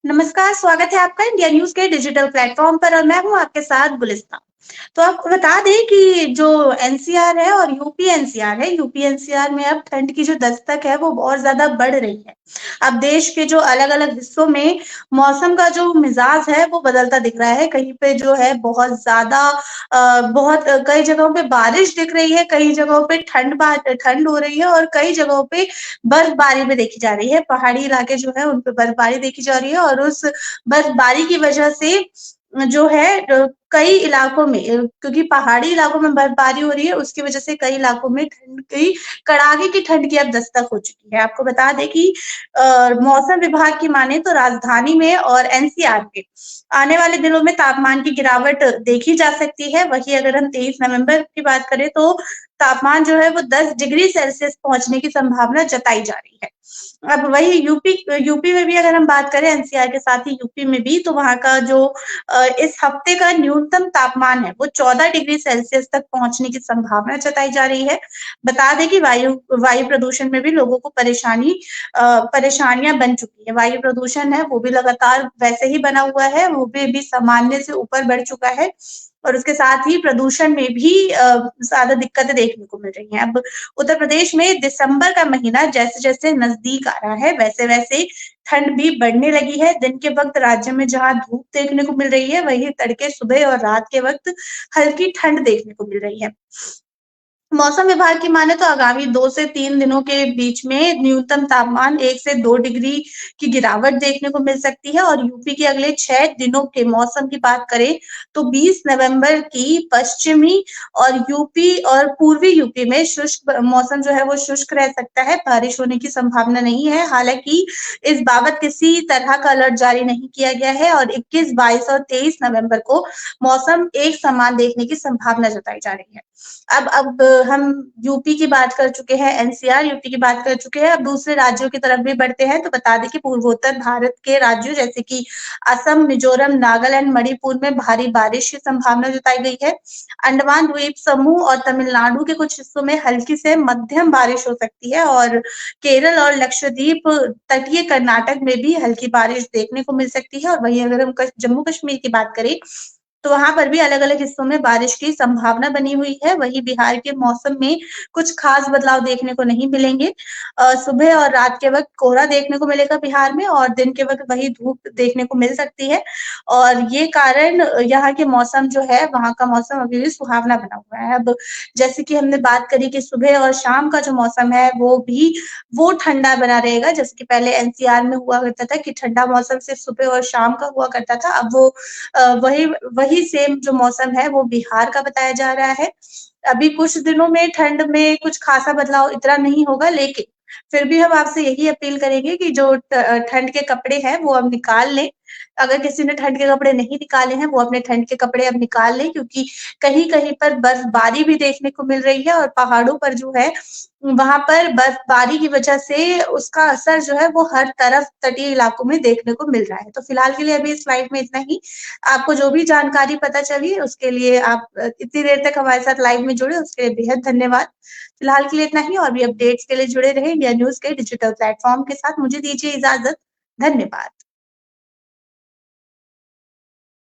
नमस्कार, स्वागत है आपका इंडिया न्यूज़ के डिजिटल प्लेटफ़ॉर्म पर और मैं हूँ आपके साथ गुलिस्ता। तो आपको बता दें कि जो एनसीआर है और यूपी एनसीआर है, यूपी एनसीआर में अब ठंड की जो दस्तक है वो बहुत ज़्यादा बढ़ रही है। अब देश के जो अलग-अलग हिस्सों में मौसम का जो मिज़ाज है वो बदलता दिख रहा है। कहीं पे जो है बहुत ज़्यादा कई जगहों पे बारिश दिख रही है, कई जगहों पे ठंड हो रही है और कई जगहों पे बर्फबारी भी देखी जा रही है। पहाड़ी इलाके जो है उन पे बर्फबारी देखी जा रही है और उस बर्फबारी की वजह से जो है कई इलाकों में क्योंकि पहाड़ी इलाकों में बर्फबारी हो रही है, उसकी वजह से कई इलाकों में ठंड की कड़ाके की ठंड की अब दस्तक हो चुकी है। आपको बता दें कि मौसम विभाग की माने तो राजधानी में और एनसीआर में आने वाले दिनों में तापमान की गिरावट देखी जा सकती है। वहीं अगर हम 23 नवंबर की बात करें तो तापमान जो है वो 10 डिग्री सेल्सियस पहुँचने की संभावना जताई जा रही है। अब वही यूपी में भी अगर हम बात करें एनसीआर के साथ ही यूपी में भी तो वहाँ का जो इस हफ्ते का न्यूनतम तापमान है वो 14 डिग्री सेल्सियस तक पहुँचने की संभावना जताई जा रही है। बता दें कि वायु प्रदूषण में भी लोगों को परेशानियाँ बन चुकी है। वायु प्रदूषण है वो भी लगातार वैसे ही बना हुआ है, वो भी अभी सामान्य से ऊपर बढ़ चुका है और उसके साथ ही प्रदूषण में भी ज़्यादा दिक्कतें देखने को मिल रही हैं। अब उत्तर प्रदेश में दिसंबर का महीना जैसे-जैसे नज़दीक आ रहा है, वैसे-वैसे ठंड भी बढ़ने लगी है। दिन के वक़्त राज्य में जहाँ धूप देखने को मिल रही है, वहीं तड़के, सुबह और रात के वक़्त हल्की ठंड देखने को मिल रही है। मौसम विभाग की माने तो आगामी 2 से 3 दिनों के बीच में न्यूनतम तापमान 1 से 2 डिग्री की गिरावट देखने को मिल सकती है और यूपी के अगले 6 दिनों के मौसम की बात करें तो 20 नवंबर की पश्चिमी और यूपी और पूर्वी यूपी में शुष्क मौसम जो है वो शुष्क रह सकता है, बारिश होने की संभावना नहीं है। हालाँकि इस बाबत किसी तरह का अलर्ट जारी नहीं किया गया है और 21, 22 और 23 नवंबर को मौसम एक समान देखने की संभावना जताई जा रही है। अब हम यूपी की बात कर चुके हैं, एनसीआर यूपी की बात कर चुके हैं, अब दूसरे राज्यों की तरफ भी बढ़ते हैं, तो बता दें कि पूर्वोत्तर भारत के राज्यों जैसे कि असम, मिज़ोरम, नागालैंड, मणिपुर में भारी बारिश की संभावना जताई गई है। अंडमान द्वीप समूह और तमिलनाडु के कुछ हिस्सों में हल्की से मध्यम बारिश हो सकती है और केरल और लक्षद्वीप तटीय कर्नाटक में भी हल्की बारिश देखने को मिल सकती है और वहीं अगर हम जम्मू कश्मीर की बात करें तो वहाँ पर भी अलग-अलग हिस्सों में बारिश की संभावना बनी हुई है। वहीं बिहार के मौसम में कुछ खास बदलाव देखने को नहीं मिलेंगे। सुबह और रात के वक़्त कोहरा देखने को मिलेगा बिहार में और दिन के वक़्त वही धूप देखने को मिल सकती है और ये कारण यहाँ के मौसम जो है, वहाँ का मौसम अभी भी सुहावना बना हुआ है। अब जैसे कि हमने बात करी कि सुबह और शाम का जो मौसम है, वो ठंडा बना रहेगा। जैसे कि पहले एनसीआर में हुआ करता था कि ठंडा मौसम सिर्फ़ सुबह और शाम का हुआ करता था। अब वो वही वही सेम जो मौसम है वो बिहार का बताया जा रहा है। अभी कुछ दिनों में ठंड में कुछ ख़ासा बदलाव इतना नहीं होगा लेकिन फिर भी हम आपसे यही अपील करेंगे कि जो ठंड के कपड़े हैं वो अब निकाल लें। अगर किसी ने ठंड के कपड़े नहीं निकाले हैं, वो अपने ठंड के कपड़े अब निकाल लें क्योंकि कहीं-कहीं पर बर्फबारी भी देखने को मिल रही है और पहाड़ों पर जो है वहाँ पर बर्फबारी की वजह से उसका असर जो है वो हर तरफ तटीय इलाकों में देखने को मिल रहा है। तो फिलहाल के लिए अभी इस स्लाइड में इतना ही। आपको जो भी जानकारी पता चली उसके लिए आप इतनी देर तक हमारे साथ लाइव में जुड़े उसके लिए बेहद धन्यवाद। फिलहाल के लिए इतना ही और भी अपडेट्स के लिए जुड़े रहें इंडिया न्यूज़ के डिजिटल प्लेटफ़ॉर्म के साथ। मुझे दीजिए इजाज़त। धन्यवाद।